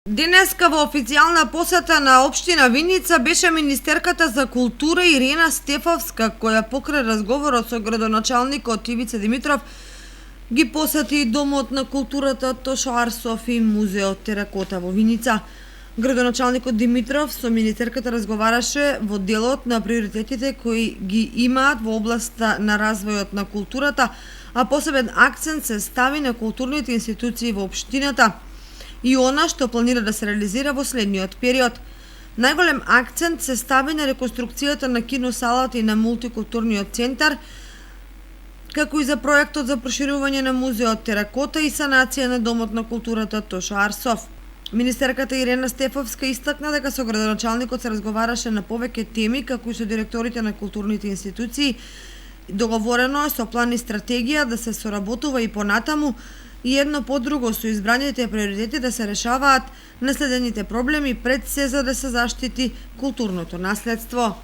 Денеска во официјална посета на општина Виница беше министерката за култура Ирена Стефовска, која покрај разговорот со градоначалникот Ивица Димитров ги посети и Домот на културата Тошо Арсов и Музеот Теракота во Виница. Градоначалникот Димитров со министерката разговараше во делот на приоритетите кои ги имаат во областа на развојот на културата, а посебен акцент се стави на културните институции во општината и она што планира да се реализира во следниот период. Најголем акцент се стави на реконструкцијата на киносалата и на мултикултурниот центар, како и за проектот за проширување на Музеот Теракота и санација на Домот на културата Тошо Арсов. Министерката Ирена Стефовска истакна дека со градоначалникот се разговараше на повеќе теми, како и со директорите на културните институции. Договорено е со план и стратегија да се соработува и понатаму и едно по друго со избраните приоритети да се решаваат наследените проблеми пред се за да се заштити културното наследство.